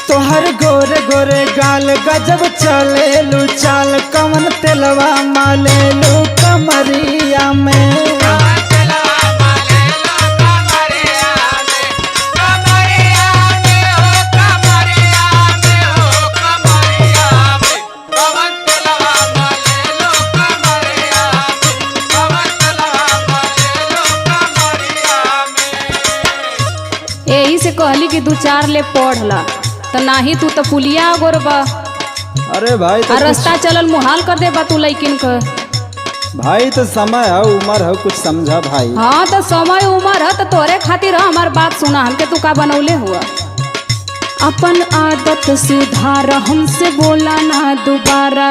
तोहर गोरे गोरे गाल गजब चले लू चाल कवन तेलवा माले लू कमरिया में। यही से कहली कि 2-4 ले पढ़ ला तो नाही तू तो पुलिया गोरबा। अरे भाई तो रास्ता चलल मुहाल कर दे बा तू लइकिन का। भाई तो समय है उम्र है कुछ समझा भाई। हाँ तो समय उम्र है तो तोरे खातिर हमार बात सुना हमके तू का बनौले हुआ। अपन आदत सुधार हमसे बोला ना दोबारा।